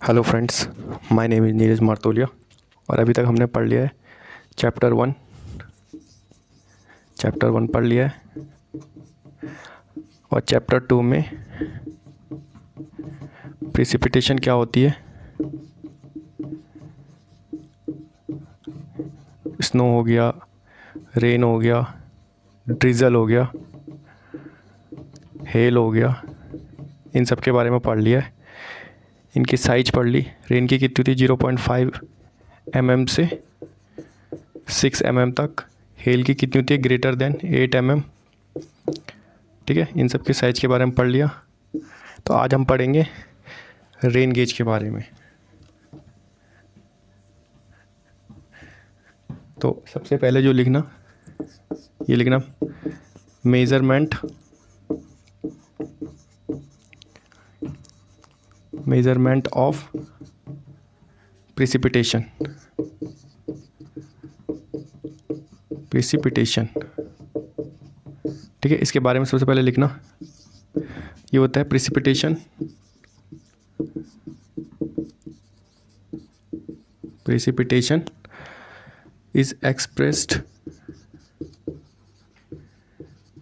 Hello friends, my name is Neeraj Martolia और अभी तक हमने पढ़ लिया है चैप्टर वन पढ़ लिया है। और चैप्टर 2 में प्रिसिपिटेशन क्या होती है, स्नो हो गया, रेन हो गया, ड्रिज़ल हो गया, हेल हो गया, इन सब के बारे में पढ़ लिया है। इनकी साइज पढ़ ली। रेन की कितनी थी 0.5 mm से 6 mm तक। हेल की कितनी होती है ग्रेटर देन 8 mm। ठीक है, इन सब की साइज के बारे में पढ़ लिया। तो आज हम पढ़ेंगे रेन गेज के बारे में। तो सबसे पहले जो लिखना, ये लिखना मेज़रमेंट ऑफ प्रिसिपिटेशन। ठीक है, इसके बारे में सबसे पहले लिखना, ये होता है precipitation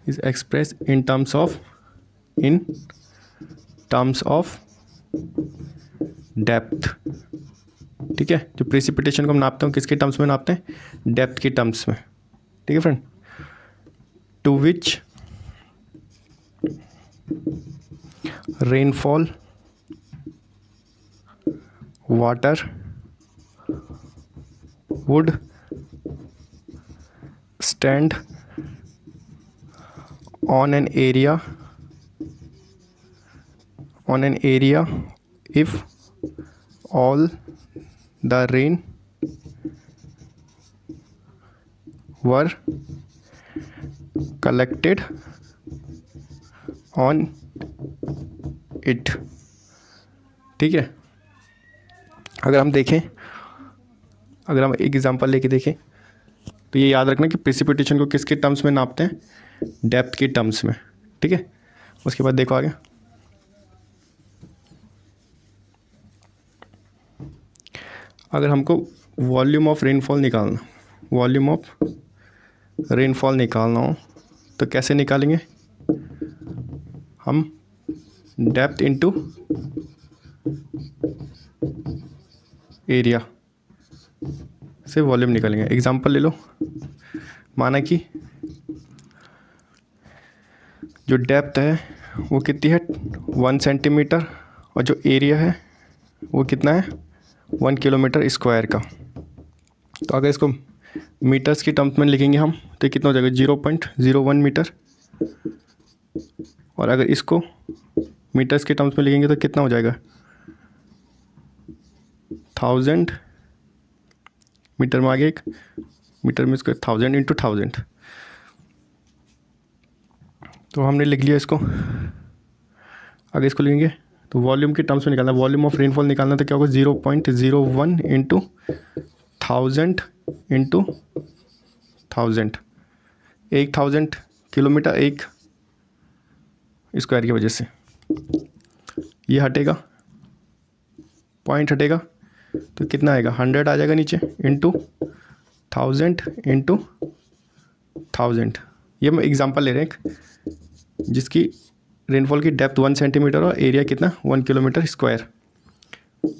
is expressed in terms of depth. ठीक है, जो प्रिसिपिटेशन को हम नापते हैं किसके टर्म्स में नापते हैं? डेप्थ के टर्म्स में। ठीक है friend, to which rainfall water would stand on an area if all the rain were collected on it। ठीक है, अगर हम एक एग्जांपल लेके देखें तो ये याद रखना कि प्रिसिपिटेशन को किसके टर्म्स में नापते हैं? डेप्थ के टर्म्स में। ठीक है, उसके बाद देखो आगे। अगर हमको वॉल्यूम ऑफ रेनफॉल निकालना हो तो कैसे निकालेंगे? हम डेप्थ इनटू एरिया से वॉल्यूम निकालेंगे। एग्जांपल ले लो, माना कि जो डेप्थ है वो कितनी है 1 सेंटीमीटर और जो एरिया है वो कितना है 1 किलोमीटर स्क्वायर का। तो अगर इसको मीटर्स की टर्म्स में लिखेंगे हम तो कितना हो जाएगा 0.01 मीटर। और अगर इसको मीटर्स के टर्म्स में लिखेंगे तो कितना हो जाएगा 1000 मीटर में। आगे एक मीटर में इसको 1000 इंटू 1000। तो हमने लिख लिया इसको। आगे इसको लिखेंगे तो वॉल्यूम के टर्म्स में निकालना, वॉल्यूम ऑफ रेनफॉल निकालना तो क्या होगा 0.01 इंटू 1000 इंटू 1000। 1000 किलोमीटर एक स्क्वायर की वजह से ये हटेगा, पॉइंट हटेगा तो कितना आएगा 100 आ जाएगा नीचे इंटू 1000 इंटू 1000। ये हम एग्जांपल ले रहे हैं जिसकी रेनफॉल की डेप्थ 1 सेंटीमीटर और एरिया कितना 1 किलोमीटर स्क्वायर।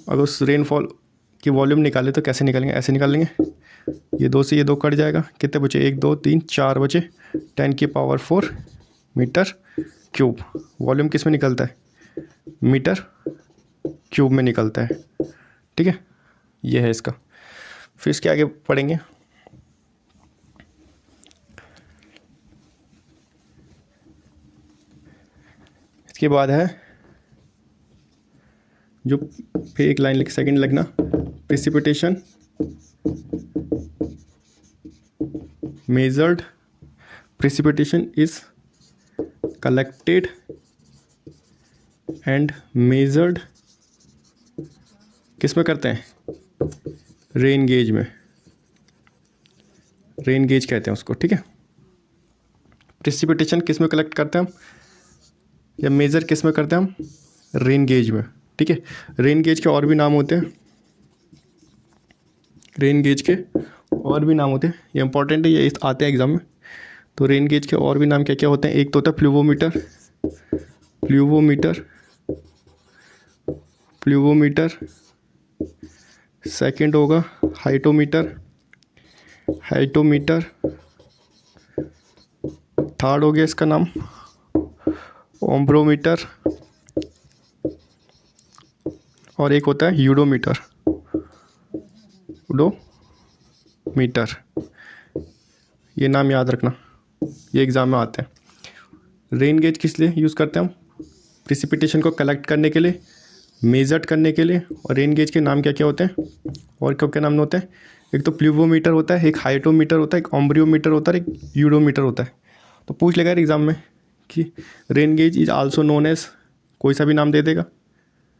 अगर उस रेनफॉल की वॉल्यूम निकाले तो कैसे निकालेंगे? ऐसे निकालेंगे, ये 2 से ये 2 कट जाएगा, कितने बचे 1 2 3 4 बचे 10⁴ मीटर क्यूब। वॉल्यूम किस में निकलता है? मीटर क्यूब में निकलता है। ठीक है, ये है इसका। फिर इसके आगे पढ़ेंगे। इसके बाद है जो फिर एक लाइन लिख सेकंड लगना, precipitation is collected and measured किस में करते हैं? रेन गेज में। रेन गेज कहते हैं उसको। ठीक है, प्रिसिपिटेशन किस में कलेक्ट करते हैं हम या मेज़र किस में करते हैं हम? रेन गेज में। ठीक है। रेन गेज के और भी नाम होते हैं, रेन गेज के और भी नाम होते हैं, ये इंपॉर्टेंट है, ये आते हैं एग्जाम में। तो रेन गेज के और भी नाम क्या क्या होते हैं, एक तो होता है प्लूवोमीटर, प्लूवोमीटर, प्लूवोमीटर, सेकंड होगा हाइटोमीटर, हाइटोमीटर, थर्ड हो गया इसका नाम ओम्ब्रोमीटर, और एक होता है यूडोमीटर, यूडोमीटर। ये नाम याद रखना, ये एग्ज़ाम में आते हैं। रेन गेज किस लिए यूज़ करते हैं हम, प्रिसिपिटेशन को कलेक्ट करने के लिए, मेजर करने के लिए। और रेन गेज के नाम क्या क्या होते हैं, और क्या क्या नाम होते हैं, एक तो प्लूवोमीटर होता है, एक हाइटोमीटर होता है, एक ओम्ब्रियोमीटर होता है, एक यूडोमीटर होता है। तो पूछ लेगा एग्ज़ाम में कि rain gauge is also known as, कोई सा भी नाम दे देगा,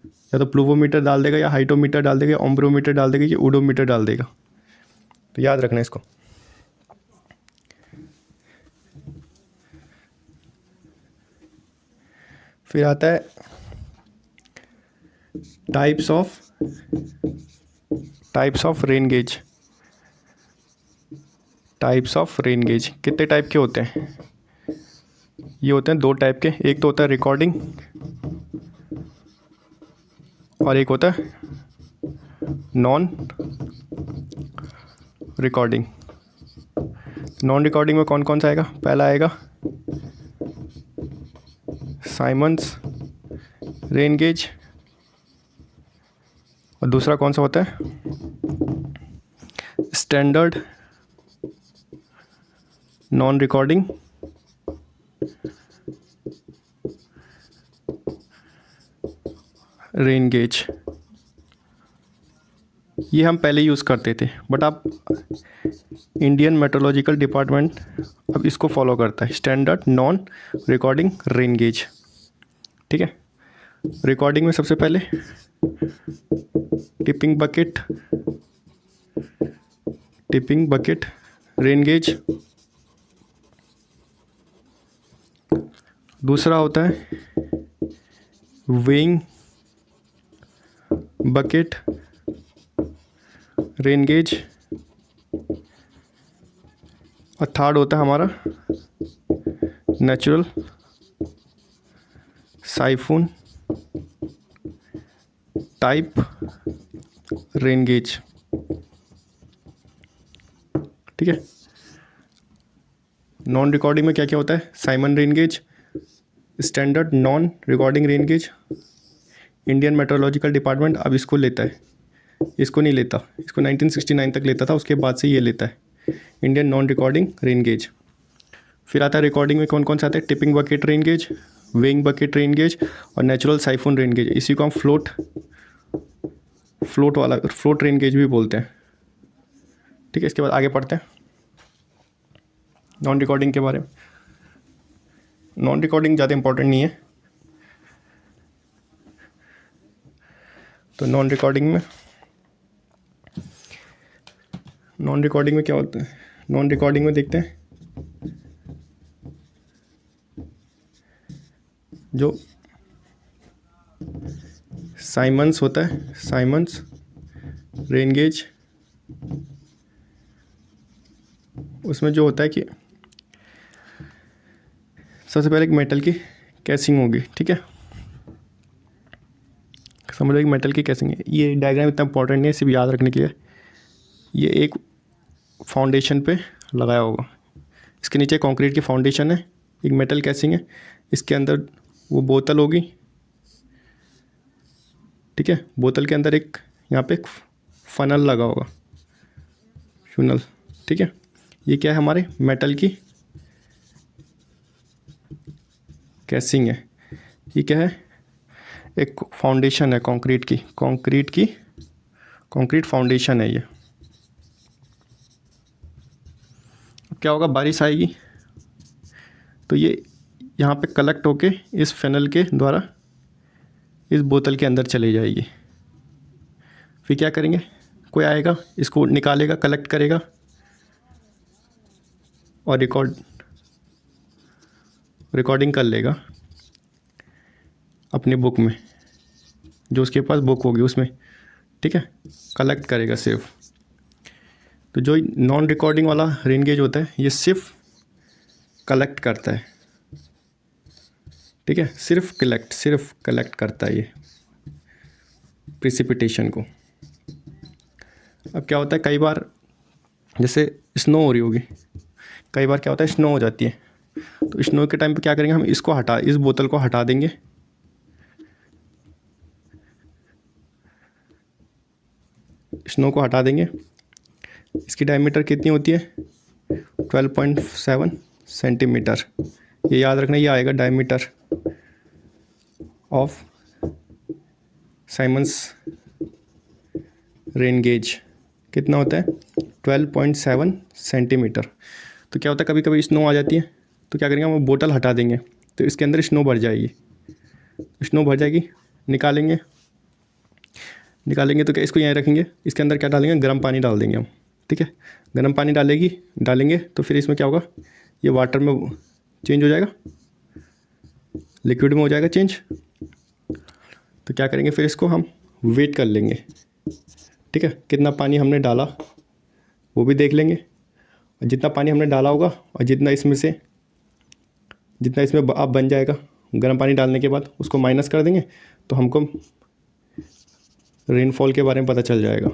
या तो प्लूवोमीटर डाल देगा, या हाइटोमीटर डाल देगा, या ओम्ब्रियोमीटर डाल देगा, या यूडोमीटर डाल देगा। तो याद रखना इसको। फिर आता है types of rain gauge, types of rain gauge कितने टाइप के होते हैं, ये होते हैं दो टाइप के, एक तो होता है रिकॉर्डिंग और एक होता है नॉन रिकॉर्डिंग। नॉन रिकॉर्डिंग में कौन कौन सा आएगा, पहला आएगा साइमंस रेन गेज, और दूसरा कौन सा होता है standard non recording rain gauge. ये हम पहले यूज़ करते थे, बट आप इंडियन मेट्रोलॉजिकल डिपार्टमेंट अब इसको फॉलो करता है, standard non recording rain gauge. ठीक है। रिकॉर्डिंग में सबसे पहले tipping bucket, tipping bucket rain gauge. दूसरा होता है वेइंग बकेट रेन गेज, और थर्ड होता है हमारा natural siphon type rain gauge. ठीक है। नॉन रिकॉर्डिंग में क्या क्या होता है, Symon rain gauge, standard non recording rain gauge. Indian meteorological department अब इसको लेता है, इसको नहीं लेता, इसको 1969 तक लेता था, उसके बाद से ये लेता है Indian non recording rain gauge. फिर आता है रिकॉर्डिंग में कौन कौन सा आता है, tipping bucket rain gauge, weighing bucket rain gauge, और नेचुरल साइफोन रेन गेज। इसी को हम फ्लोट रेन गेज भी बोलते हैं। ठीक है। इसके बाद आगे पढ़ते हैं नॉन रिकॉर्डिंग के बारे में। नॉन रिकॉर्डिंग ज़्यादा इंपॉर्टेंट नहीं है। तो नॉन रिकॉर्डिंग में क्या होता है, नॉन रिकॉर्डिंग में देखते हैं जो साइमंस होता है, साइमंस रेन गेज, उसमें जो होता है कि सबसे पहले एक मेटल की कैसिंग होगी। ठीक है। समझ लो एक मेटल की कैसिंग है। ये डायग्राम इतना इंपॉर्टेंट नहीं है, सिर्फ याद रखने के लिए। ये एक फाउंडेशन पे लगाया होगा, इसके नीचे कंक्रीट की फाउंडेशन है, एक मेटल कैसिंग है, इसके अंदर वो बोतल होगी। ठीक है। बोतल के अंदर एक यहाँ पे एक फनल लगा होगा, फ्यूनल। ठीक है। ये क्या है, हमारे मेटल की कैसिंग है। ये क्या है, एक फाउंडेशन है कंक्रीट फाउंडेशन है ये। अब क्या होगा, बारिश आएगी तो ये यहाँ पे कलेक्ट होके इस फनल के द्वारा इस बोतल के अंदर चली जाएगी। फिर क्या करेंगे, कोई आएगा इसको निकालेगा, कलेक्ट करेगा और रिकॉर्डिंग कर लेगा अपनी बुक में। जो उसके पास बुक होगी उसमें, ठीक है, कलेक्ट करेगा सिर्फ। तो जो नॉन रिकॉर्डिंग वाला रेन गेज होता है ये सिर्फ कलेक्ट करता है, ठीक है, सिर्फ कलेक्ट करता है ये प्रिसिपिटेशन को। अब क्या होता है, कई बार जैसे स्नो हो रही होगी, कई बार क्या होता है स्नो हो जाती है, तो स्नो के टाइम पे क्या करेंगे हम, इस बोतल को हटा देंगे, स्नो को हटा देंगे। इसकी डायमीटर कितनी होती है, 12.7 सेंटीमीटर। ये याद रखना, ये आएगा diameter of Symons rain gauge. कितना होता है, 12.7 सेंटीमीटर। तो क्या होता है, कभी कभी स्नो आ जाती है, तो क्या करेंगे हम, बोतल हटा देंगे, तो इसके अंदर स्नो भर जाएगी, निकालेंगे तो क्या, इसको यहाँ रखेंगे, इसके अंदर क्या डालेंगे, गर्म पानी डाल देंगे हम, ठीक है। गर्म पानी डालेंगे तो फिर इसमें क्या होगा, ये वाटर में चेंज हो जाएगा, लिक्विड में हो जाएगा चेंज। तो क्या करेंगे, फिर इसको हम वेट कर लेंगे, ठीक है, कितना पानी हमने डाला वो भी देख लेंगे, और जितना पानी हमने डाला होगा और जितना इसमें अब बन जाएगा गर्म पानी डालने के बाद, उसको माइनस कर देंगे, तो हमको रेनफॉल के बारे में पता चल जाएगा,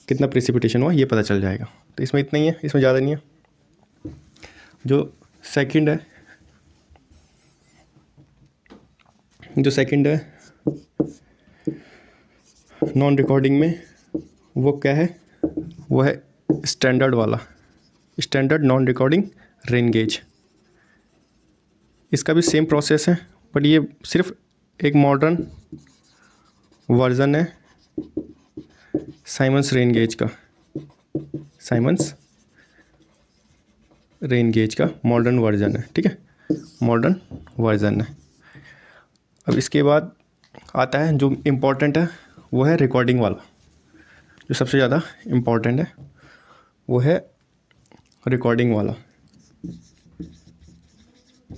कितना प्रेसिपिटेशन हुआ ये पता चल जाएगा। तो इसमें इतना ही है, इसमें ज़्यादा नहीं है। जो सेकंड है नॉन रिकॉर्डिंग में, वो क्या है, वो है standard non recording rain gauge. इसका भी सेम प्रोसेस है, बट ये सिर्फ एक मॉडर्न वर्जन है साइमंस रेन गेज का मॉडर्न वर्जन है, ठीक है, मॉडर्न वर्जन है। अब इसके बाद आता है जो इम्पोर्टेंट है, वो है रिकॉर्डिंग वाला। जो सबसे ज़्यादा इम्पोर्टेंट है वो है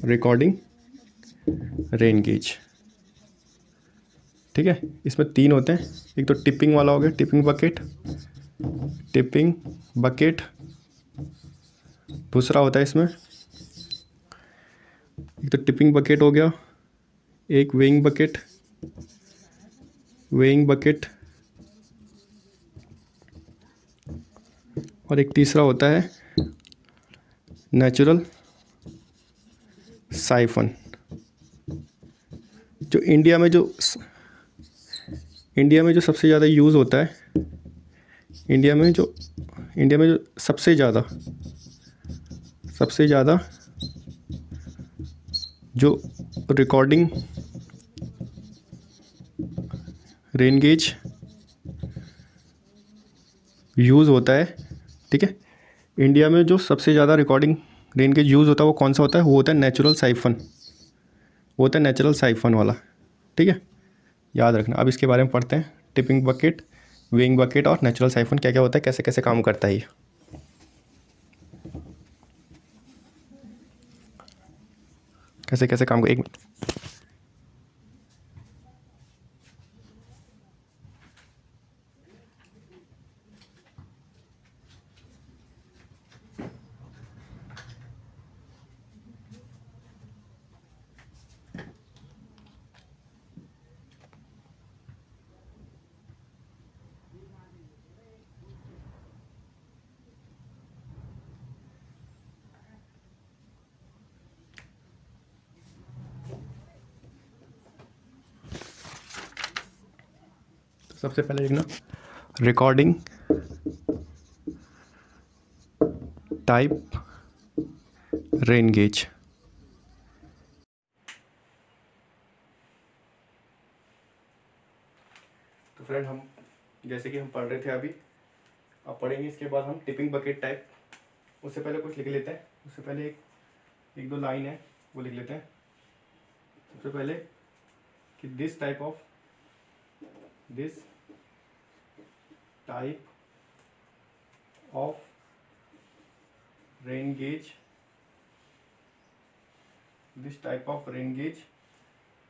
रिकॉर्डिंग रेन गेज, ठीक है। इसमें 3 होते हैं, एक तो टिपिंग वाला हो गया, टिपिंग बकेट। दूसरा होता है इसमें, एक तो टिपिंग बकेट हो गया, एक वेइंग बकेट, और एक तीसरा होता है नेचुरल साइफन। जो इंडिया में जो सबसे ज़्यादा यूज़ होता है, इंडिया में जो सबसे ज़्यादा जो रिकॉर्डिंग रेन गेज यूज़ होता है, ठीक है, इंडिया में जो सबसे ज़्यादा रिकॉर्डिंग रेन गेज यूज़ होता है वो कौन सा होता है, वो होता है नेचुरल साइफन वाला, ठीक है, याद रखना। अब इसके बारे में पढ़ते हैं, टिपिंग बकेट, वेइंग बकेट और नेचुरल साइफन क्या क्या होता है, कैसे कैसे काम करता है ये। कैसे कैसे काम कर, एक मिनट। सबसे पहले देखना, रिकॉर्डिंग टाइप रेन गेज। तो फ्रेंड, हम जैसे कि हम पढ़ रहे थे अभी, अब पढ़ेंगे इसके बाद हम टिपिंग बकेट टाइप। उससे पहले कुछ लिख लेते हैं, उससे पहले एक दो लाइन है वो लिख लेते हैं। सबसे पहले कि this type of rain gauge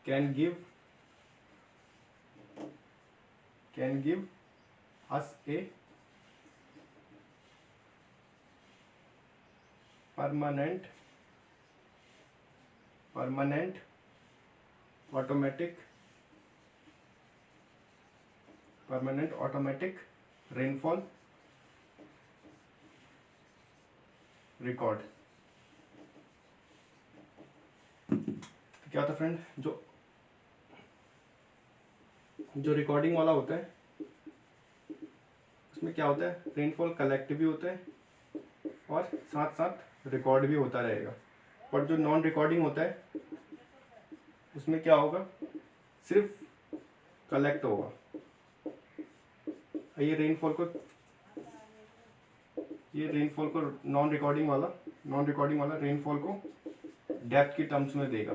can give can give us a permanent automatic rainfall record. क्या होता है फ्रेंड, जो रिकॉर्डिंग वाला होता है उसमें क्या होता है, रेनफॉल कलेक्ट भी होता है और साथ साथ रिकॉर्ड भी होता रहेगा। और जो नॉन रिकॉर्डिंग होता है उसमें क्या होगा, सिर्फ कलेक्ट होगा। ये रेनफॉल को नॉन रिकॉर्डिंग वाला रेनफॉल को डेप्थ की टर्म्स में देगा,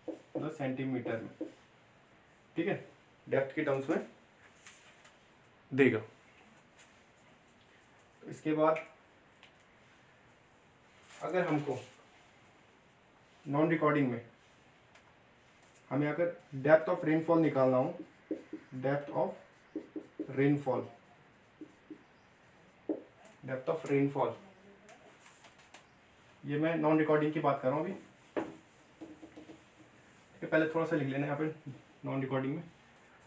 मतलब सेंटीमीटर में, ठीक है, डेप्थ की टर्म्स में देगा। तो इसके बाद अगर हमको नॉन रिकॉर्डिंग में हमें अगर डेप्थ ऑफ रेनफॉल निकालना हो, डेप्थ ऑफ रेनफॉल, ये मैं नॉन रिकॉर्डिंग की बात कर रहा हूँ अभी। पहले थोड़ा सा लिख लेना यहाँ पे नॉन रिकॉर्डिंग में।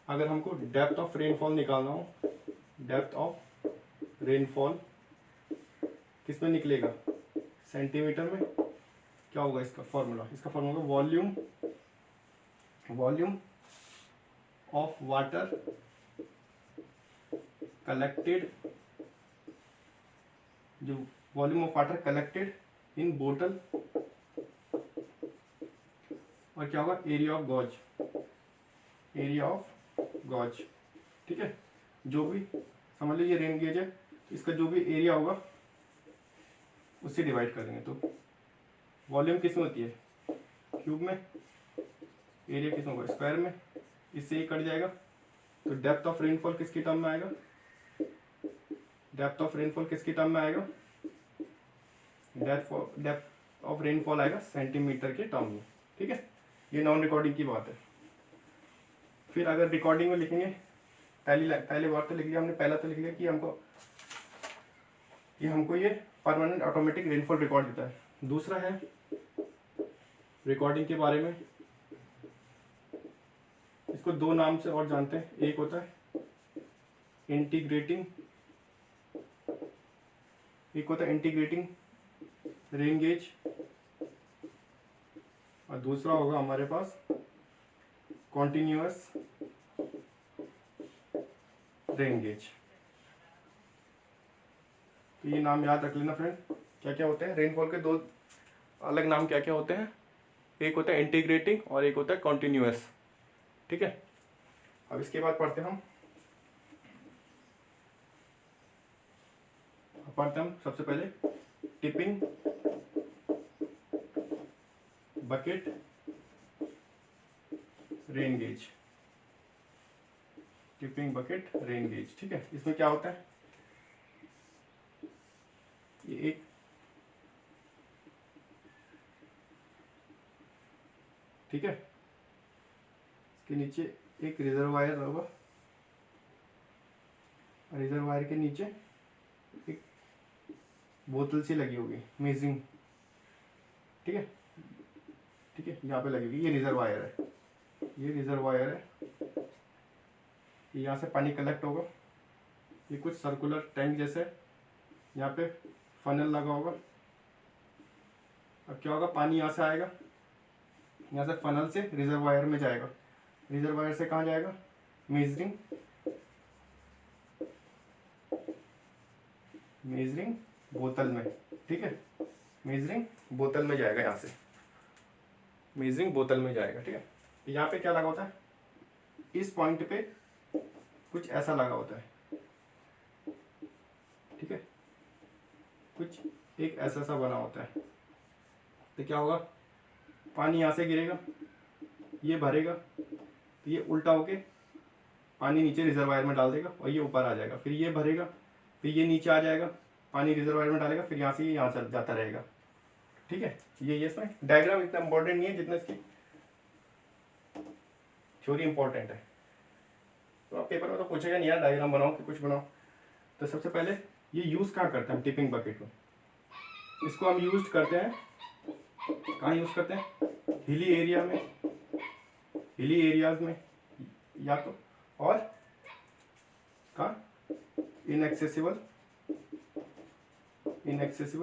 अगर हमको डेप्थ ऑफ रेनफॉल निकालना हो, डेप्थ ऑफ रेनफॉल किस में निकलेगा, सेंटीमीटर में। क्या होगा इसका फॉर्मूला होगा वॉल्यूम ऑफ वाटर कलेक्टेड, जो volume of water collected in बोतल, और क्या होगा, एरिया ऑफ गॉज, ठीक है। जो भी समझ लीजिए रेन गेज है, इसका जो भी एरिया होगा उससे डिवाइड कर देंगे। तो वॉल्यूम किस में होती है, क्यूब में, एरिया किस में होगा, स्क्वायर में, इससे ही कट जाएगा। तो डेप्थ ऑफ रेनफॉल किसकी टर्म में आएगा, डेप्थ ऑफ रेनफॉल आएगा सेंटीमीटर के टर्म में, ठीक है। ये नॉन रिकॉर्डिंग की बात है। फिर अगर रिकॉर्डिंग में लिखेंगे, पहले बार तो लिख लिया हमने, पहला तो लिख लिया कि हमको ये परमानेंट ऑटोमेटिक रेनफॉल रिकॉर्ड देता है। दूसरा है रिकॉर्डिंग के बारे में, इसको दो नाम से और जानते हैं। एक होता है इंटीग्रेटिंग रेन गेज, और दूसरा होगा हमारे पास कॉन्टिन्यूअस रेन गेज। तो ये नाम याद रख लेना फ्रेंड, क्या क्या होते हैं रेनफॉल के दो अलग नाम, क्या क्या होते हैं। एक होता है इंटीग्रेटिंग और एक होता है कॉन्टिन्यूअस, ठीक है। अब इसके बाद पढ़ते हम सबसे पहले टिपिंग बकेट रेन गेज, ठीक है। इसमें क्या होता है, ये एक ठीक है, इसके नीचे एक रिजर्वायर होगा, रिजर्वायर के नीचे एक बोतल सी लगी होगी, मेजरिंग, ठीक है, यहाँ पे लगी होगी। ये रिजर्वायर है, यहाँ से पानी कलेक्ट होगा। ये कुछ सर्कुलर टैंक जैसे, यहाँ पे फनल लगा होगा। अब क्या होगा, पानी यहाँ से आएगा, यहाँ से फनल से रिजर्वायर में जाएगा, रिजर्वायर से कहाँ जाएगा, मेजरिंग बोतल में, ठीक है, मेजरिंग बोतल में जाएगा, यहाँ से मेजरिंग बोतल में जाएगा, ठीक है। यहाँ पे क्या लगा होता है, इस पॉइंट पे कुछ ऐसा लगा होता है, ठीक है, कुछ एक ऐसा सा बना होता है। तो क्या होगा, पानी यहाँ से गिरेगा, ये भरेगा, तो ये उल्टा होके पानी नीचे रिजर्वायर में डाल देगा और ये ऊपर आ जाएगा। फिर ये भरेगा, फिर ये नीचे आ जाएगा, पानी रिजर्वायर में डालेगा, फिर यहाँ से ये यहाँ चल जाता रहेगा, ठीक है। ये इसमें डायग्राम इतना इंपॉर्टेंट नहीं है जितना इसकी थ्योरी इंपॉर्टेंट है। तो आप पेपर में तो पूछेगा नहीं यार डायग्राम बनाओ कि कुछ बनाओ। तो सबसे पहले ये यूज़ कहाँ करते हैं हम टिपिंग बकेट में, इसको हम यूज करते हैं, कहाँ यूज़ करते हैं, हिली एरिया में, हिली एरियाज में, या तो और कहाँ, इनएक्सेसिबल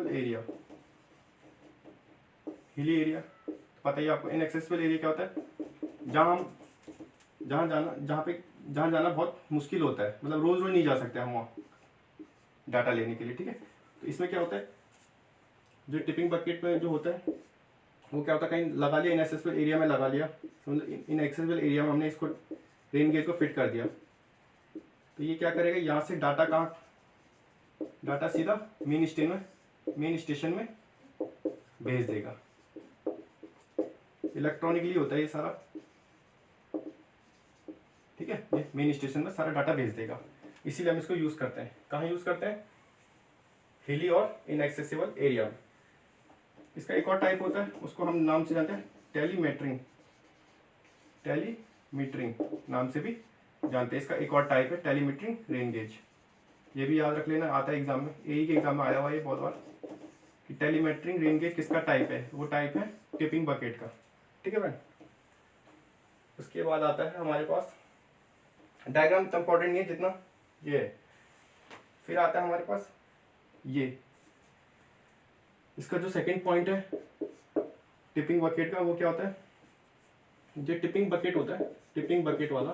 एरिया, हिली एरिया। तो पता ही आपको इनएक्सेसिबल एरिया क्या होता है, जहाँ जाना बहुत मुश्किल होता है, मतलब रोज रोज नहीं जा सकते हम वहाँ डाटा लेने के लिए, ठीक है। तो इसमें क्या होता है, जो टिपिंग बकेट में जो होता है वो क्या होता है, कहीं लगा लिया इनएक्सेसिबल एरिया में, लगा लिया इनएक्सेसिबल एरिया में हमने इसको रेन गेज को फिट कर दिया, तो ये क्या करेगा, यहाँ से डाटा कहाँ, डाटा सीधा मेन स्टेशन में भेज देगा। इलेक्ट्रॉनिकली होता है ये सारा, ठीक है, ये मेन स्टेशन में सारा डाटा भेज देगा, इसीलिए हम इसको यूज़ करते हैं। कहाँ यूज़ करते हैं, हिली और इनएक्सेसिबल एरिया में। इसका एक और टाइप होता है, उसको हम नाम से जानते हैं टेलीमीटरिंग नाम से भी जानते हैं। इसका एक और टाइप है टेलीमीटरिंग रेन गेज, ये भी याद रख लेना, आता है एग्जाम में, यही के एग्जाम में आया हुआ है बहुत बार कि टेलीमीटरिंग रेन गेज किसका टाइप है, वो टाइप है टिपिंग बकेट का, ठीक है फ्रेंड। उसके बाद आता है हमारे पास, डायग्राम इतना इंपॉर्टेंट नहीं है जितना ये है। फिर आता है हमारे पास ये, इसका जो सेकंड पॉइंट है टिपिंग बकेट का, वो क्या होता है, जो टिपिंग बकेट होता है, टिपिंग बकेट वाला,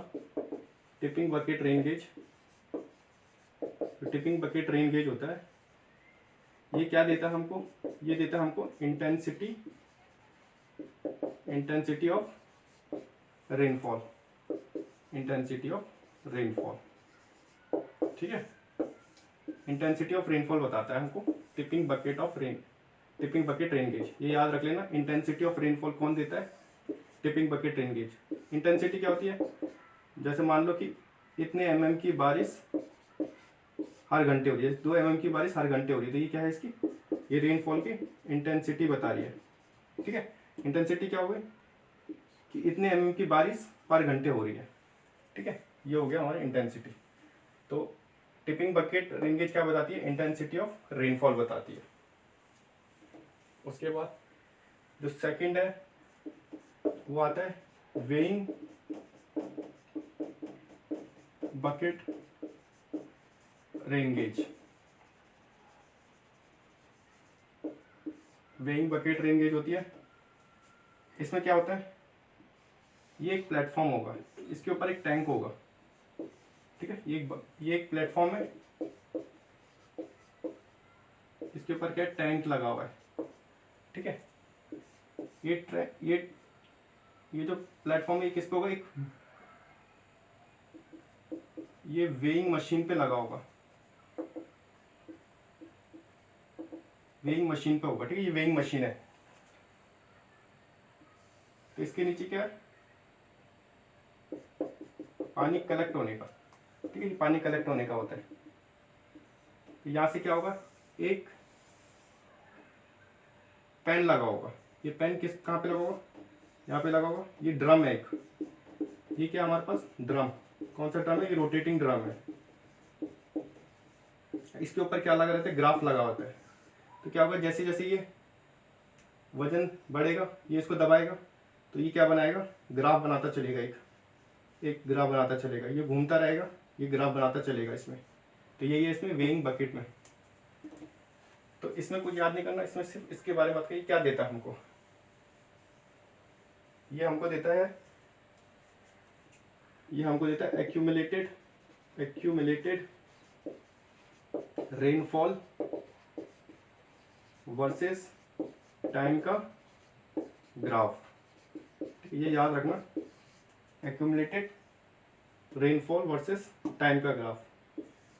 tipping bucket rain gauge, tipping bucket rain gauge होता है, ये क्या देता है हमको, ये देता है हमको इंटेंसिटी ऑफ रेनफॉल, ठीक है, इंटेंसिटी ऑफ रेनफॉल बताता है हमको टिपिंग बकेट रेन गेज। ये याद रख लेना, इंटेंसिटी ऑफ रेनफॉल कौन देता है, tipping bucket rain gauge. Intensity क्या होती है, जैसे मान लो कि इतने mm की बारिश हर घंटे हो रही है, 2 mm की बारिश हर घंटे हो रही है, तो ये क्या है इसकी, ये रेनफॉल की इंटेंसिटी बता रही है, ठीक है। इंटेंसिटी क्या हो गई कि इतने mm की बारिश पर घंटे हो रही है, ठीक है, ये हो गया हमारी इंटेंसिटी। तो टिपिंग बकेट रेन गेज क्या बताती है, इंटेंसिटी ऑफ रेनफॉल बताती है। उसके बाद जो सेकंड है वो आता है weighing bucket rain gauge. Weighing bucket rain gauge होती है, इसमें क्या होता है, ये एक प्लेटफॉर्म होगा, इसके ऊपर एक टैंक होगा, ठीक है, ये एक प्लेटफॉर्म है, इसके ऊपर क्या टैंक लगा हुआ है, ठीक है। ये जो प्लेटफॉर्म है किस पे होगा, एक ये वेइंग मशीन पे लगा होगा, वेइंग मशीन पे होगा, ठीक है, ये वेइंग मशीन है। तो इसके नीचे क्या है, पानी कलेक्ट होने का, ठीक है, पानी कलेक्ट होने का होता है। तो यहाँ से क्या होगा, एक पेन लगा होगा, ये पेन कहाँ पे लगा होगा, यहाँ पे लगा होगा। ये ड्रम है एक, ये क्या हमारे पास ड्रम, कौन सा ड्रम है, ये रोटेटिंग ड्रम है। इसके ऊपर क्या लगा रहता है, ग्राफ लगा होता है। तो क्या होगा, जैसे जैसे ये वजन बढ़ेगा, ये इसको दबाएगा, तो ये क्या बनाएगा, ग्राफ बनाता चलेगा, एक ग्राफ बनाता चलेगा, ये घूमता रहेगा, ये ग्राफ बनाता चलेगा इसमें। तो यही है इसमें वेइंग बकेट में। तो इसमें कुछ याद नहीं करना, इसमें सिर्फ इसके बारे में बात करिए, क्या देता है हमको, ये हमको देता है एक्यूमुलेटेड रेनफॉल वर्सेस टाइम का ग्राफ। ये याद रखना, एक्यूमुलेटेड रेनफॉल वर्सेस टाइम का ग्राफ।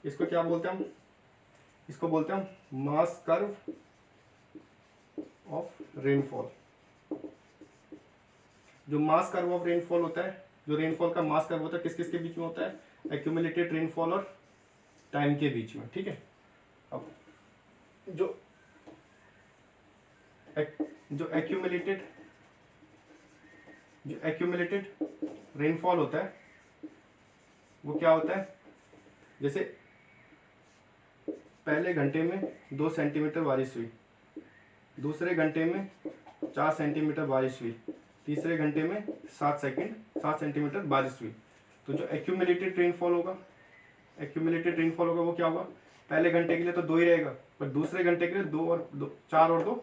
इसको क्या बोलते हैं हम, इसको बोलते हैं हम मास कर्व ऑफ रेनफॉल। जो मास कर्व ऑफ रेनफॉल होता है, जो रेनफॉल का मास कर्व होता है, किस किस के बीच में होता है, एक्यूमुलेटेड रेनफॉल और टाइम के बीच में, ठीक है। अब जो एक्यूमुलेटेड रेनफॉल होता है, वो क्या होता है, जैसे पहले घंटे में 2 सेंटीमीटर बारिश हुई, दूसरे घंटे में 4 सेंटीमीटर बारिश हुई, तीसरे घंटे में 7 सेंटीमीटर बारिश हुई। तो जो एक्यूमुलेटेड रेनफॉल होगा, वो क्या होगा, पहले घंटे के लिए तो 2 ही रहेगा, पर दूसरे घंटे के लिए 2 और 2 4 और 2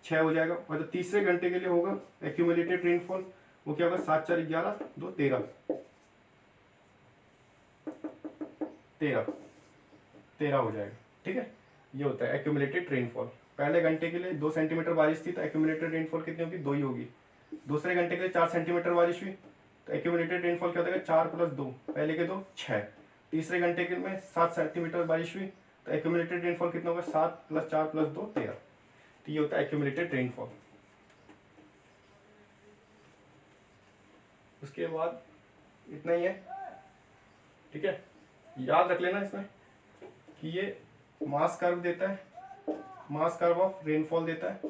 6 हो जाएगा। और जो तीसरे घंटे के लिए होगा एक्यूमुलेटेड रेनफॉल, वो क्या होगा, 7 4 11 2 13 हो जाएगा। ठीक है, ये होता है एक्यूमुलेटेड रेनफॉल। पहले घंटे के लिए 2 सेंटीमीटर बारिश थी तो एक्यूमुलेटेड रेनफॉल कितनी होगी, 2 ही होगी। दूसरे घंटे के लिए 4 सेंटीमीटर बारिश हुई तो एक्यूमुलेटेड रेनफॉल क्या होता है, 4 + 2, पहले के 2 6। तीसरे घंटे के में 7 सेंटीमीटर बारिश हुई तो एक्यूमुलेटेड रेनफॉल कितना होगा, 7 + 4 + 2 13। तो ये होता है एक्यूमुलेटेड रेनफॉल। उसके बाद इतना ही है। ठीक है, याद रख लेना इसमें कि ये मास कर्व देता है, मास कर्व ऑफ रेनफॉल देता है,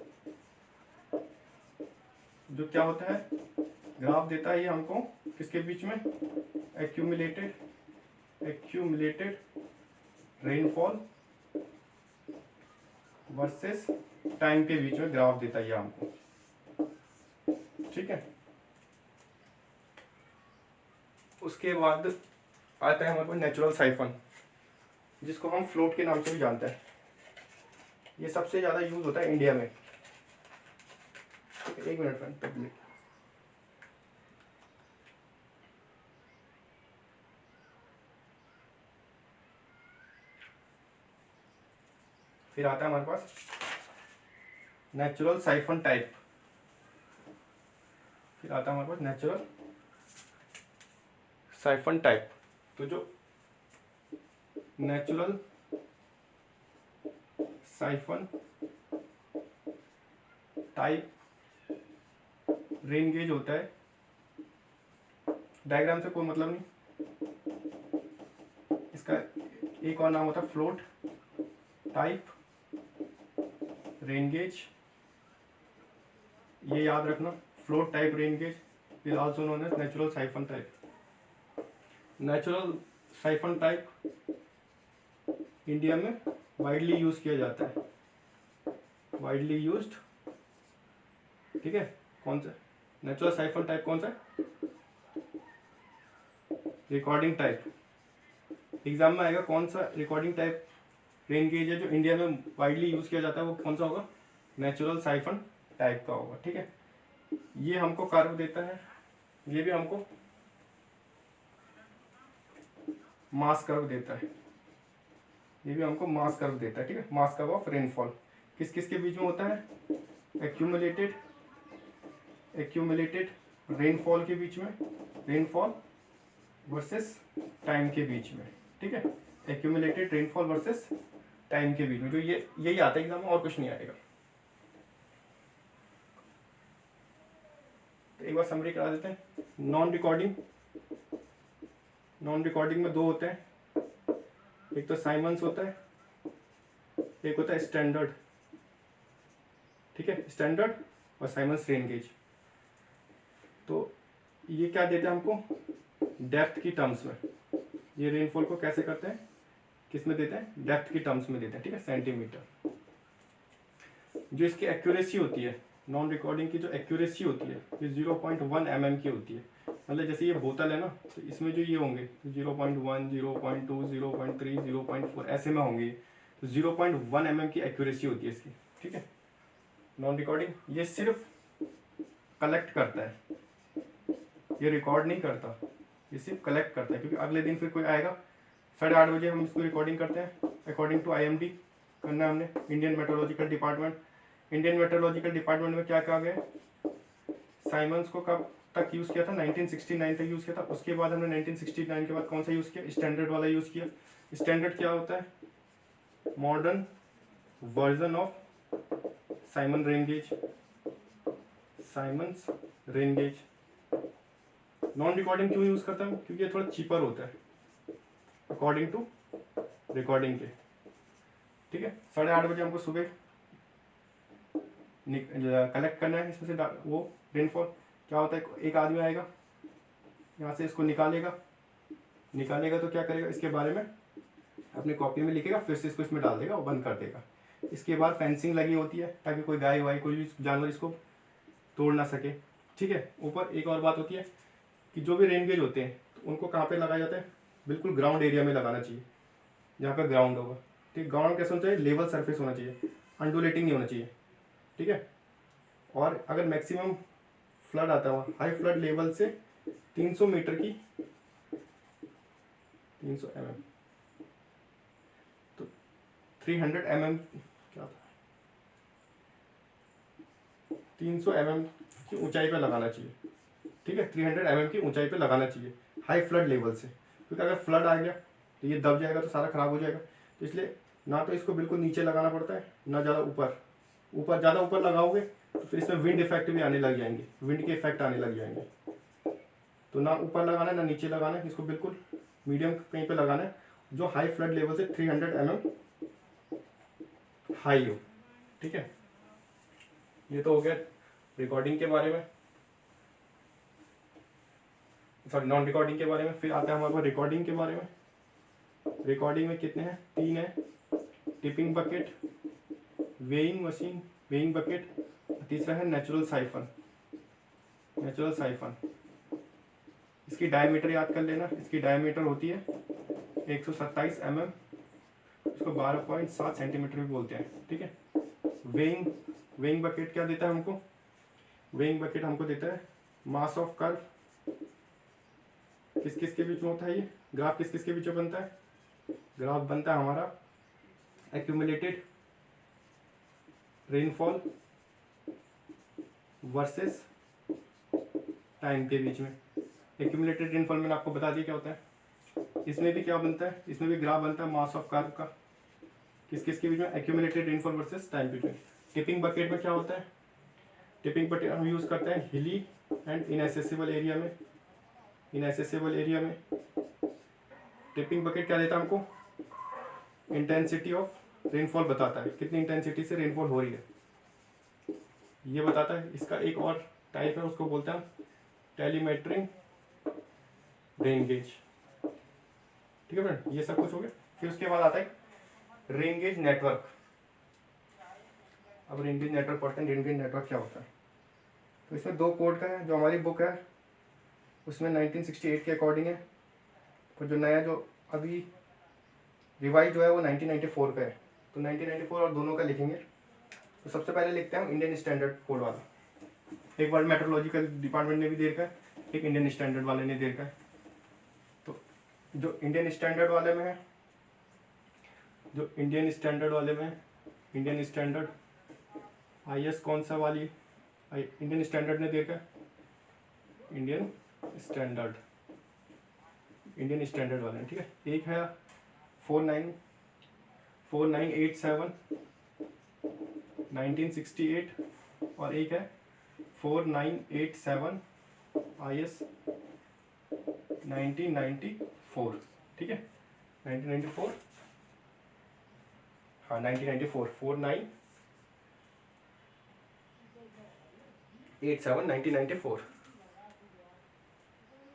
जो क्या होता है, ग्राफ देता है ये हमको किसके बीच में, एक्यूमुलेटेड रेनफॉल वर्सेस टाइम के बीच में ग्राफ देता है ये हमको। ठीक है, उसके बाद आता है हमारे पास नेचुरल साइफन, जिसको हम फ्लोट के नाम से भी जानते हैं। ये सबसे ज़्यादा यूज होता है इंडिया में। एक मिनट फ्रेंड, पब्लिक फिर आता है हमारे पास नेचुरल साइफन टाइप। फिर आता है हमारे पास नेचुरल साइफन टाइप। तो जो natural siphon type rain gauge होता है, डायग्राम से कोई मतलब नहीं, इसका एक और नाम होता है फ्लोट टाइप रेन गेज। ये याद रखना, float type rain gauge is also known as natural siphon type. Natural siphon type India में वाइडली यूज किया जाता है, वाइडली यूज्ड। ठीक है, कौन सा नेचुरल साइफन टाइप, कौन सा, रिकॉर्डिंग टाइप। एग्जाम में आएगा कौन सा रिकॉर्डिंग टाइप रेन गेज है जो इंडिया में वाइडली यूज किया जाता है, वो कौन सा होगा, नेचुरल साइफन टाइप का होगा। ठीक है, ये हमको कर्व देता है, ये भी हमको मास कर्व देता है, ये भी हमको मास कर्व देता है। ठीक है, मास कर्व ऑफ रेनफॉल किस किस के बीच में होता है, एक्यूमुलेटेड रेनफॉल के बीच में, रेनफॉल वर्सेस टाइम के बीच में। ठीक है, एक्यूमुलेटेड रेनफॉल वर्सेस टाइम के बीच में, जो ये यही आता है एग्जाम में, और कुछ नहीं आएगा। तो एक बार समरी करा देते हैं। नॉन रिकॉर्डिंग में 2 होते हैं, एक तो साइमंस होता है, एक होता है स्टैंडर्ड। ठीक है, स्टैंडर्ड और साइमंस रेन गेज। तो ये क्या देते हैं हमको, डेप्थ की टर्म्स में। ये रेनफॉल को कैसे करते हैं, किस में देते हैं, डेप्थ की टर्म्स में देते हैं। ठीक है, सेंटीमीटर। जो इसकी एक्यूरेसी होती है, नॉन रिकॉर्डिंग की जो एक्यूरेसी होती है, ये 0.1 mm की होती है। मतलब जैसे ये बोतल है ना, तो इसमें जो ये होंगे 0.1, 0.2, 0.3, 0.4 ऐसे में होंगे, तो 0.1 mm की एक्यूरेसी होती है इसकी। ठीक है, नॉन रिकॉर्डिंग ये सिर्फ कलेक्ट करता है, ये रिकॉर्ड नहीं करता, ये सिर्फ कलेक्ट करता है। क्योंकि अगले दिन फिर कोई आएगा, 8:30 बजे हम इसको रिकॉर्डिंग करते हैं, अकॉर्डिंग टू IMD करना है हमने, Indian meteorological department. Indian meteorological department में क्या कहा गया, साइमंस को कब तक यूज़ किया था, 1969 तक यूज़ किया था। उसके बाद हमने 1969 के बाद कौन सा यूज़ किया, स्टैंडर्ड वाला यूज़ किया। स्टैंडर्ड क्या होता है, modern version of Symon rain gauge, Symons rain gauge. Non recording क्यों यूज़ करता हूँ, क्योंकि ये थोड़ा चीपर होता है अकॉर्डिंग टू रिकॉर्डिंग के। ठीक है, 8:30 बजे हमको सुबह कलेक्ट करना है इसमें से वो रेनफॉल। क्या होता है, एक आदमी आएगा यहाँ से इसको निकालेगा, निकालेगा तो क्या करेगा, इसके बारे में अपनी कॉपी में लिखेगा, फिर से इसको इसमें डाल देगा और बंद कर देगा। इसके बाद फेंसिंग लगी होती है ताकि कोई गाय वाय कोई भी जानवर इसको तोड़ ना सके। ठीक है। ऊपर एक और बात होती है कि जो भी रेन गेज होते हैं तो उनको कहाँ पे लगाया जाता है, बिल्कुल ग्राउंड एरिया में लगाना चाहिए, जहाँ पे ग्राउंड होगा। ठीक, ग्राउंड कैसे होना चाहिए, लेवल सरफेस होना चाहिए, अंडुलेटिंग नहीं होना चाहिए। ठीक है। और अगर मैक्सिमम फ्लड आता है, हाई फ्लड लेवल से 300 मीटर की 300 mm, तो 300 mm क्या था, 300 mm की ऊंचाई पे लगाना चाहिए। ठीक है, 300 mm की ऊंचाई पे लगाना चाहिए हाई फ्लड लेवल से, क्योंकि अगर फ्लड आ गया तो ये दब जाएगा तो सारा खराब हो जाएगा। तो इसलिए ना तो इसको बिल्कुल नीचे लगाना पड़ता है, ना ज़्यादा ऊपर। ऊपर ज़्यादा ऊपर लगाओगे तो फिर इसमें विंड इफेक्ट भी आने लग जाएंगे, विंड के इफेक्ट आने लग जाएंगे। तो ना ऊपर लगाना है ना नीचे लगाना है, इसको बिल्कुल मीडियम कहीं पे लगाना है, जो हाई फ्लड लेवल से 300 mm हाई हो। ठीक है, ये तो हो गया रिकॉर्डिंग के बारे में, सॉरी नॉन रिकॉर्डिंग के बारे में। फिर आता है हमारे पास रिकॉर्डिंग के बारे में। रिकॉर्डिंग में कितने हैं, 3 है, tipping bucket, weighing machine, weighing bucket, तीसरा है नेचुरल साइफन। नेचुरल साइफन, इसकी डायमीटर याद कर लेना, इसकी डायमीटर होती है 127 mm, इसको 12.7 सेंटीमीटर भी बोलते हैं। ठीक है। वेइंग बकेट क्या देता है हमको, वेइंग बकेट हमको देता है मास ऑफ कर्व, किस किस के बीच में होता है ये ग्राफ, किस किस के बीच में बनता है, ग्राफ बनता है हमारा एक्यूमुलेटेड रेनफॉल वर्सेस टाइम के बीच में। एक्यूमुलेटेड रेनफॉल मैंने आपको बता दिया क्या होता है। इसमें भी क्या बनता है, इसमें भी ग्राफ बनता है मास ऑफ कर्व का, किस किस के बीच में, एक्यूमुलेटेड रेनफॉल वर्सेस टाइम बीच में। टिपिंग बकेट में क्या होता है, टिपिंग बकेट हम यूज़ करते हैं हिली एंड इनएसेसिबल एरिया में। इनएसेसिबल एरिया में टिपिंग बकेट क्या देता है हमको, इंटेंसिटी ऑफ रेनफॉल बताता है, कितनी इंटेंसिटी से रेनफॉल हो रही है ये बताता है। इसका एक और टाइप है, उसको बोलते हैं टेलीमेट्रिक रेन गेज। ठीक है फ्रेंड, ये सब कुछ हो गया। फिर उसके बाद आता है रेन गेज नेटवर्क। अब रेन गेज नेटवर्क पढ़ते हैं, रेन गेज नेटवर्क क्या होता है। तो इसमें 2 कोड का है, जो हमारी बुक है उसमें 1968 के अकॉर्डिंग है, और जो नया जो अभी रिवाइज जो है वो 1994 का है। तो 1994 और दोनों का लिखेंगे। तो सबसे पहले लिखते हैं इंडियन स्टैंडर्ड कोड वाला, एक वर्ल्ड मेट्रोलॉजिकल डिपार्टमेंट ने भी दे रखा है, एक इंडियन स्टैंडर्ड वाले ने दे रखा है। तो जो इंडियन स्टैंडर्ड वाले में है, जो इंडियन स्टैंडर्ड वाले में इंडियन स्टैंडर्ड IS कौन सा वाली, इंडियन स्टैंडर्ड ने दे रखा है, इंडियन स्टैंडर्ड वाले ने। ठीक है, एक है 4987 1968 और एक है 4987 IS 1994। ठीक है, 1994, हाँ 1994 4987 1994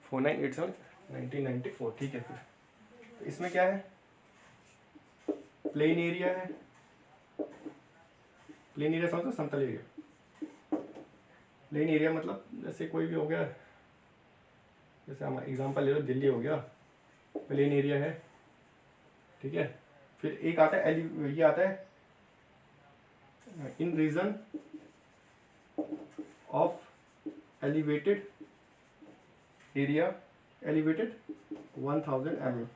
4987 1994। ठीक है। फिर तो इसमें क्या है, प्लेन एरिया है, प्लेन एरिया समझो, समतल एरिया। प्लेन एरिया मतलब जैसे कोई भी हो गया, जैसे हम एग्जांपल ले लो, दिल्ली हो गया, प्लेन एरिया है। ठीक है। फिर एक आता है ये आता है in region of elevated area, elevated 1000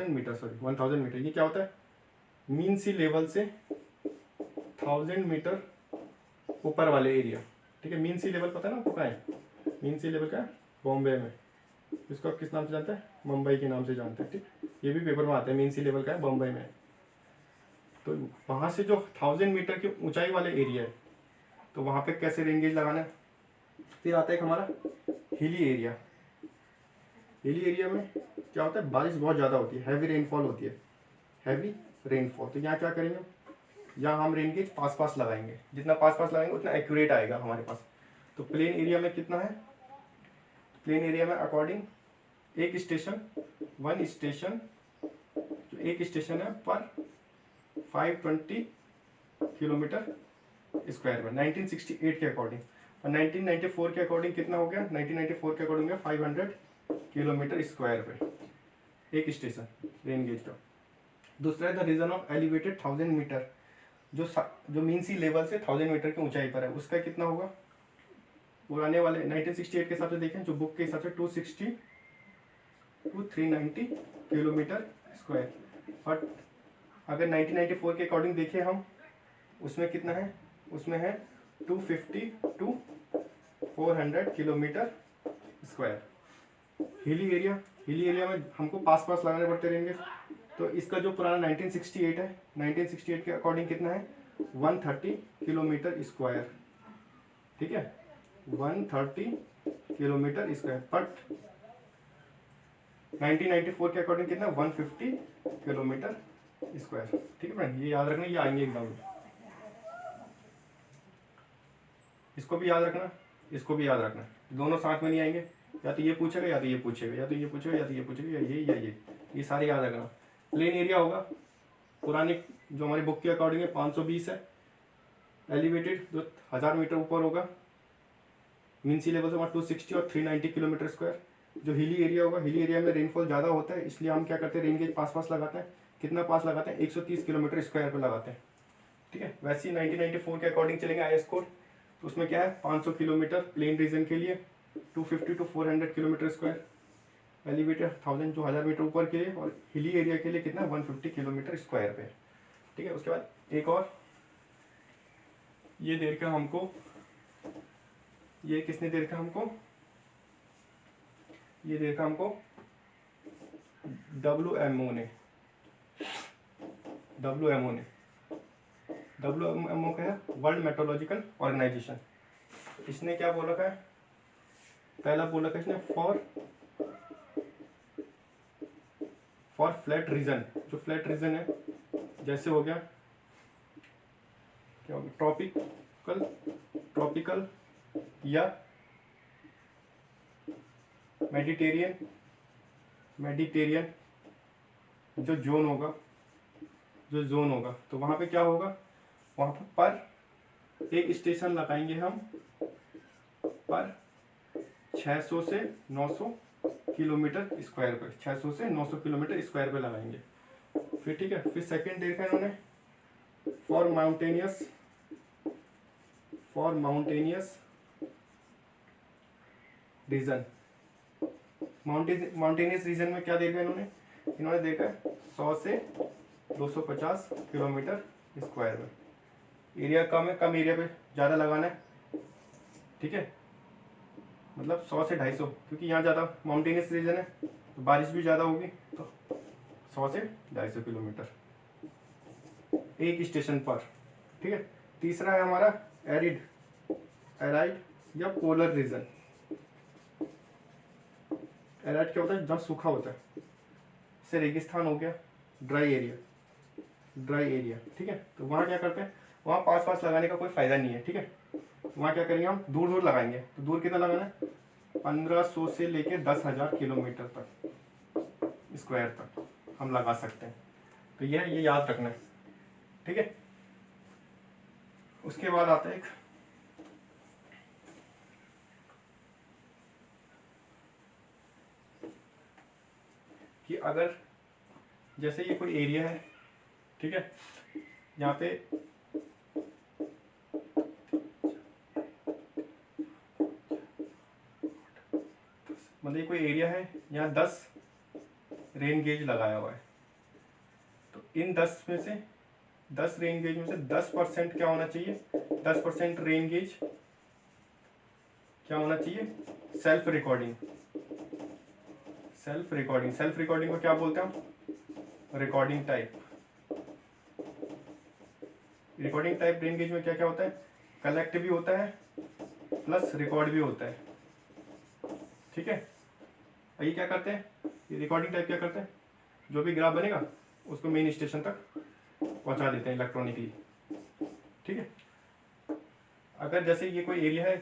metre. ये क्या होता है, मीन सी लेवल से 1000 मीटर ऊपर वाले एरिया। ठीक है, मीन सी लेवल पता है ना आपको कहाँ है, मीन सी लेवल का है बॉम्बे में, इसको आप किस नाम से जानते हैं, मुंबई के नाम से जानते हैं। ठीक, ये भी पेपर में आता है, मीन सी लेवल का है बॉम्बे में। तो वहाँ से जो 1000 मीटर की ऊंचाई वाले एरिया है, तो वहाँ पे कैसे रेन गेज लगाना है। फिर आता है हमारा हिली एरिया। हिली एरिया में क्या होता है, बारिश बहुत ज़्यादा होती है, हैवी रेनफॉल होती है, हैवी रेनफॉल। तो यहाँ क्या करेंगे, यहाँ हम रेन गेज पास लगाएंगे, जितना पास लगाएंगे उतना एक्यूरेट आएगा हमारे पास। तो प्लेन एरिया में कितना है, प्लेन एरिया में अकॉर्डिंग एक स्टेशन, वन स्टेशन, जो एक स्टेशन है पर 520 किलोमीटर स्क्वायर में 1968 के अकॉर्डिंग। और 1994 के अकॉर्डिंग कितना हो गया? 1994 के अकॉर्डिंग 500 किलोमीटर स्क्वायर पे एक स्टेशन रेन गेज का। दूसरा है the reason of elevated 1000 metre, जो मीन सी लेवल से 1000 मीटर की ऊंचाई पर है, उसका कितना होगा? पुराने वाले 1968 के हिसाब से देखें, जो बुक के हिसाब से 260 to 390 किलोमीटर स्क्वायर। और अगर 1994 के अकॉर्डिंग देखें हम, उसमें कितना है? उसमें है 250 to 400 kilometre square. Hilly area में हमको पास लगाने पड़ते रहेंगे। तो इसका जो पुराना 1968 है, 1968 के अकॉर्डिंग कितना है? 130 किलोमीटर स्क्वायर। ठीक है, 130 किलोमीटर स्क्वायर। बट 1994 के अकॉर्डिंग कितना? 150 किलोमीटर स्क्वायर। ठीक है फ्रेंड, ये याद रखना, ये आएंगे एग्जाम में। इसको भी याद रखना, इसको भी याद रखना, दोनों साथ में नहीं आएंगे। या तो ये पूछेगा या तो ये पूछेगा, या तो ये पूछेगा या तो ये पूछेगा, या ये सारे याद रखना। प्लेन एरिया होगा पुराने जो हमारी बुक के अकॉर्डिंग है 520 है। एलिवेटेड जो 1000 मीटर ऊपर होगा मीन सी लेवल से, वहाँ 260 और 390 किलोमीटर स्क्वायर। जो हिली एरिया होगा, हिली एरिया में रेनफॉल ज़्यादा होता है, इसलिए हम क्या करते हैं? रेन गेज पास लगाते हैं। कितना पास लगाते हैं? 130 किलोमीटर स्क्वायर पर लगाते हैं। ठीक है, वैसे ही 1994 के अकॉर्डिंग चलेंगे IS कोड, तो उसमें क्या है? 500 किलोमीटर प्लेन रीजन के लिए, 250 to 400 किलोमीटर स्क्वायर। एलिवेटेड 1000 जो 1000 मीटर ऊपर के लिए, और हिली एरिया के लिए कितना? 150 किलोमीटर स्क्वायर पे। ठीक है, उसके बाद एक और ये दे रखा हमको, ये किसने दे रखा हमको? ये दे रखा हमको WMO ने। WMO का है वर्ल्ड मेट्रोलॉजिकल ऑर्गेनाइजेशन। इसने क्या बोल रखा है? पहला बोल रखा है इसने फॉर फ्लैट रीजन। जो फ्लैट रीजन है, जैसे हो गया क्या हो गया? ट्रॉपिकल या मेडिटेरियन जो जोन होगा, तो वहाँ पे क्या होगा? वहाँ पर एक स्टेशन लगाएंगे हम पर 600 से 900 किलोमीटर स्क्वायर पे, 600 से 900 किलोमीटर स्क्वायर पे लगाएंगे। फिर ठीक है, फिर सेकंड देखा इन्होंने for mountainous region. Mountainous region में क्या देखा इन्होंने देखा 100 से 250 किलोमीटर स्क्वायर में। एरिया कम है, कम एरिया पे ज़्यादा लगाना है। ठीक है, मतलब 100 से 250, क्योंकि यहाँ ज़्यादा माउंटेनियस रीजन है तो बारिश भी ज़्यादा होगी, तो 100 से 250 किलोमीटर एक स्टेशन पर। ठीक है, तीसरा है हमारा एराइड या पोलर रीजन। एराइड क्या होता है? जहाँ सूखा होता है, जैसे रेगिस्तान हो गया, ड्राई एरिया। ठीक है, तो वहाँ क्या करते हैं? वहाँ पास लगाने का कोई फ़ायदा नहीं है। ठीक है, वहाँ क्या करेंगे? हम दूर लगाएंगे। तो दूर कितना लगाना है? 1500 से लेके 10,000 किलोमीटर तक स्क्वायर तक हम लगा सकते हैं। तो ये याद रखना है। ठीक है, उसके बाद आता है एक कि अगर जैसे ये कोई एरिया है, ठीक है, यहाँ पे मतलब ये कोई एरिया है, यहाँ 10 रेन गेज लगाया हुआ है, तो इन 10 रेन गेज में से 10% क्या होना चाहिए? 10% रेन गेज क्या होना चाहिए? सेल्फ रिकॉर्डिंग को क्या बोलते हैं हम? रिकॉर्डिंग टाइप रेन गेज में क्या क्या होता है? कलेक्ट भी होता है प्लस रिकॉर्ड भी होता है। ठीक है, ये क्या करते हैं? ये रिकॉर्डिंग टाइप क्या करते हैं? जो भी ग्राफ बनेगा उसको मेन स्टेशन तक पहुंचा देते हैं इलेक्ट्रॉनिकली। ठीक है, अगर जैसे ये कोई एरिया है,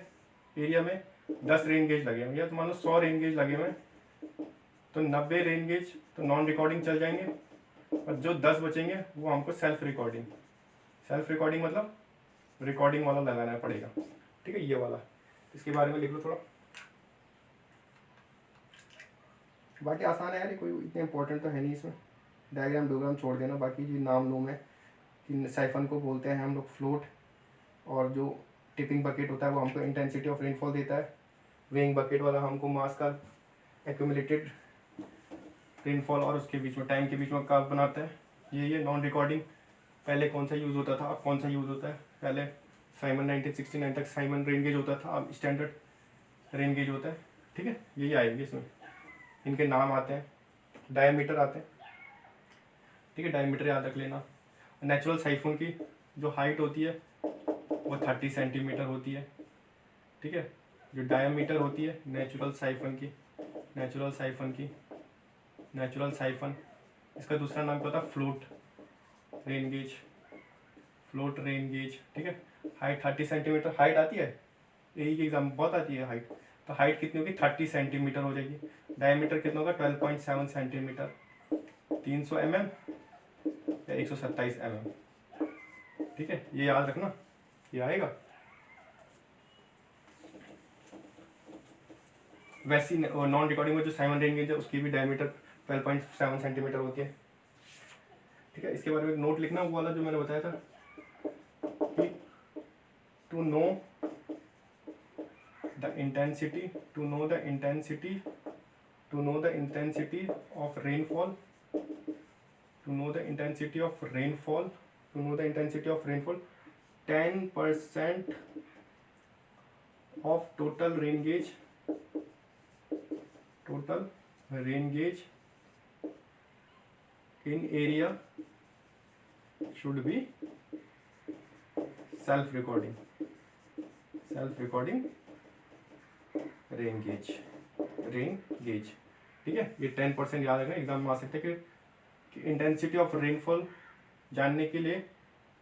एरिया में 10 रेन गेज लगे हुए, या तो मान लो 100 रेन गेज लगे हुए हैं, तो 90 रेन गेज तो नॉन रिकॉर्डिंग चल जाएंगे, और जो 10 बचेंगे वो हमको सेल्फ रिकॉर्डिंग मतलब रिकॉर्डिंग वाला लगाना पड़ेगा। ठीक है, ये वाला, इसके बारे में लिख लो थोड़ा। बाकी आसान है यार, कोई इतने इंपॉर्टेंट तो है नहीं इसमें, डायग्राम छोड़ देना। बाकी जो नाम लूम है कि साइफन को बोलते हैं हम लोग फ्लोट, और जो टिपिंग बकेट होता है वो हमको इंटेंसिटी ऑफ रेनफॉल देता है, वेइंग बकेट वाला हमको मास का एक्यूमुलेटेड रेनफॉल और उसके बीच में टाइम के बीच में कर्व बनाता है। ये नॉन रिकॉर्डिंग पहले कौन सा यूज़ होता था, अब कौन सा यूज़ होता है। पहले साइमन 1969 तक साइमन रेन गेज होता था, अब स्टैंडर्ड रेन गेज होता है। ठीक है, यही आएगी इसमें, इनके नाम आते हैं, डायमीटर आते हैं। ठीक है, डायमीटर याद रख लेना। नेचुरल साइफन की जो हाइट होती है वो 30 सेंटीमीटर होती है। ठीक है, जो डायमीटर होती है नेचुरल साइफन इसका दूसरा नाम क्या होता है, फ्लोट रेन गेज। ठीक है, हाइट 30 सेंटीमीटर हाइट आती है, यही की एग्जाम बहुत आती है हाइट। तो हाइट कितनी होगी, 30 सेंटीमीटर हो जाएगी। डायमीटर कितना होगा, 12.7 सेंटीमीटर, 300 mm या 127 mm। ठीक है, ये याद रखना, ये आएगा। वैसी नॉन रिकॉर्डिंग में जो साइमन रेन गेज है उसकी भी डायमीटर 12.7 सेंटीमीटर होती है। ठीक है, इसके बारे में नोट लिखना, वो वाला जो मैंने बताया था कि to know the intensity of rainfall 10% of total rain gauge in area should be self recording rain gauge। ठीक है, ये 10% याद रखना, एग्जाम में आ सकते हैं कि इंटेंसिटी ऑफ रेनफॉल जानने के लिए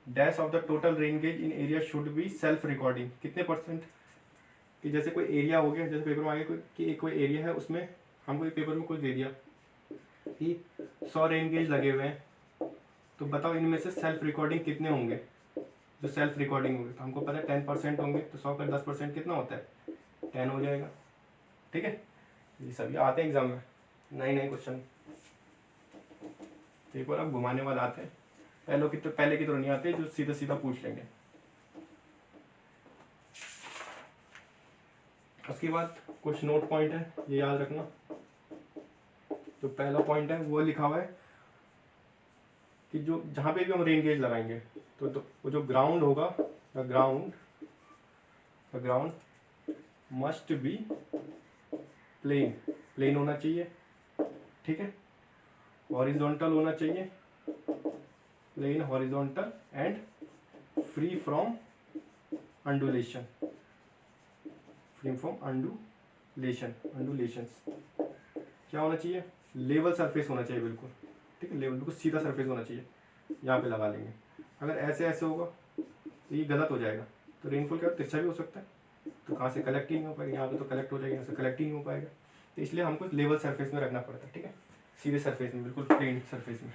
dash of the total rain gauge in area should be self recording. कितने परसेंट, कि जैसे कोई एरिया हो गया, जैसे पेपर में आगे कि कोई एरिया है, उसमें हमको पेपर में कुछ दे दिया कि 100 रेन गेज लगे हुए हैं, तो बताओ इनमें से सेल्फ रिकॉर्डिंग कितने होंगे। जो सेल्फ रिकॉर्डिंग होंगे तो हमको पता है 10% होंगे, तो 100 का 10% कितना होता है, 10 हो जाएगा। ठीक है, ये सभी आते हैं एग्जाम में, नए क्वेश्चन पेपर अब घुमाने वाला आते हैं, पहले की तो नहीं आते जो सीधा पूछ लेंगे। उसके बाद कुछ नोट पॉइंट है, ये याद रखना। जो पहला पॉइंट है वो लिखा हुआ है कि जो जहाँ पे भी हम रेन गेज लगाएंगे तो वो जो ग्राउंड होगा, the ground must be plane होना चाहिए। ठीक है, हॉरिजॉन्टल होना चाहिए, plane horizontal and free from undulations. क्या होना चाहिए, लेवल सरफेस होना चाहिए बिल्कुल। ठीक है, लेवल बिल्कुल सीधा सरफेस होना चाहिए, यहाँ पे लगा लेंगे। अगर ऐसे होगा तो ये गलत हो जाएगा, तो रेनफॉल क्या तिरछा भी हो सकता है, तो कहाँ से कलेक्ट ही नहीं हो पाएगा, यहाँ पे तो कलेक्ट हो जाएगा, यहाँ से कलेक्ट ही नहीं हो पाएगा। तो इसलिए हमको लेवल सरफेस में रखना पड़ता है। ठीक है, सीधे सरफेस में, बिल्कुल प्लेन सरफेस में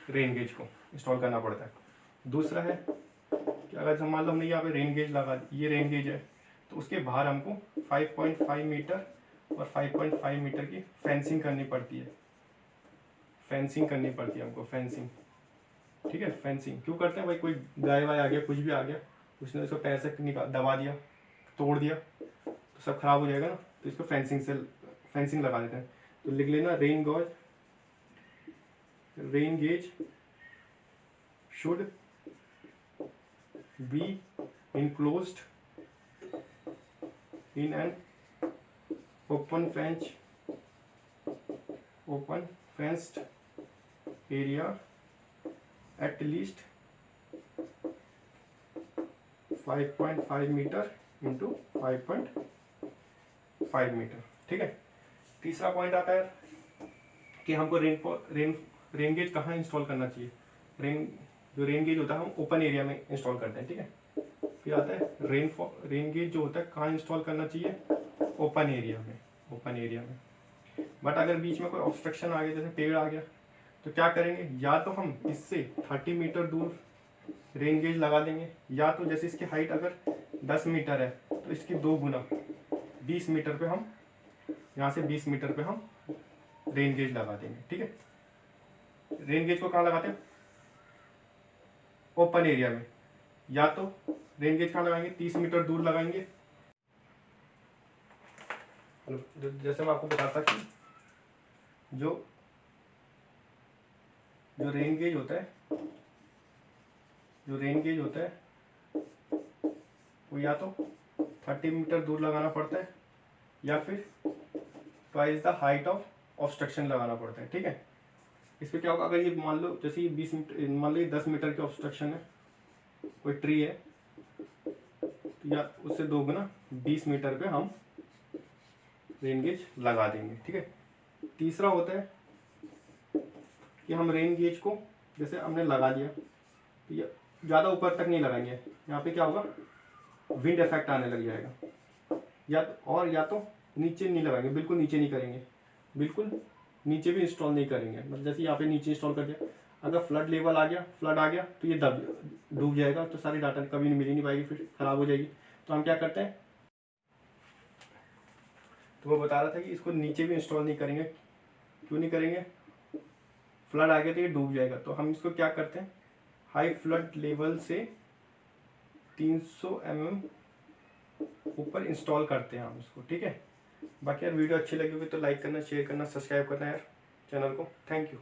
रेन गेज को इंस्टॉल करना पड़ता है। दूसरा है कि अगर मान लो हमने यहाँ पे रेन गेज लगा, ये रेन गेज है, तो उसके बाहर हमको 5.5 मीटर और 5.5 मीटर की फेंसिंग करनी पड़ती है। हमको फेंसिंग। ठीक है, फेंसिंग क्यों करते हैं भाई, कोई गाय वाय आ गया, कुछ भी आ गया, उसने इसको पैर से दबा दिया, तोड़ दिया, तो सब खराब हो जाएगा ना, तो इसको फेंसिंग लगा देते हैं। तो लिख लेना, rain gauge should be enclosed in an open fenced area at least 5.5 metre into 5.5 metre. ठीक है, तीसरा पॉइंट आता है कि हमको रेन गेज कहाँ इंस्टॉल करना चाहिए। जो रेन गेज होता है हम ओपन एरिया में इंस्टॉल करते हैं। ठीक है, फिर आता है रेन गेज जो होता है कहाँ इंस्टॉल करना चाहिए, ओपन एरिया में। बट अगर बीच में कोई ऑब्स्ट्रक्शन आ गया, जैसे पेड़ आ गया, तो क्या करेंगे, या तो हम इससे 30 मीटर दूर रेन गेज लगा देंगे, या तो जैसे इसकी हाइट अगर 10 मीटर है तो इसकी 2 गुना 20 मीटर पे हम यहाँ से 20 मीटर पे हम रेन गेज लगा देंगे। ठीक है, रेन गेज को कहाँ लगाते हैं, ओपन एरिया में। या तो रेन गेज कहाँ लगाएंगे, 30 मीटर दूर लगाएंगे। जैसे मैं आपको बताता कि जो रेन गेज होता है, वो या तो 30 मीटर दूर लगाना पड़ता है, या फिर twice the height of obstruction लगाना पड़ता है। ठीक है, इस पर क्या होगा, अगर ये मान लो जैसे ये 20 मीटर, मान लो ये 10 मीटर की ऑब्स्ट्रक्शन है, कोई ट्री है, तो या उससे 2 गुना 20 मीटर पे हम रेन गेज लगा देंगे। ठीक है, तीसरा होता है कि हम रेन गेज को जैसे हमने लगा दिया, तो ये ज़्यादा ऊपर तक नहीं लगाएंगे, यहाँ पे क्या होगा, विंड इफेक्ट आने लग जाएगा। या तो नीचे नहीं लगाएंगे, बिल्कुल नीचे नहीं करेंगे, बिल्कुल नीचे भी इंस्टॉल नहीं करेंगे। मतलब जैसे यहाँ पे नीचे इंस्टॉल कर दिया, अगर फ्लड लेवल आ गया, फ्लड आ गया, तो ये डूब जाएगा, तो सारी डाटा कभी मिल ही नहीं पाएगी, फिर ख़राब हो जाएगी। तो हम क्या करते हैं, तो मैं बता रहा था कि इसको नीचे भी इंस्टॉल नहीं करेंगे। क्यों नहीं करेंगे, फ्लड आ गया तो ये डूब जाएगा। तो हम इसको क्या करते हैं, हाई फ्लड लेवल से 300 mm ऊपर इंस्टॉल करते हैं हम इसको। ठीक है, बाकी यार वीडियो अच्छी लगी होगी तो लाइक करना, शेयर करना, सब्सक्राइब करना यार चैनल को। Thank you.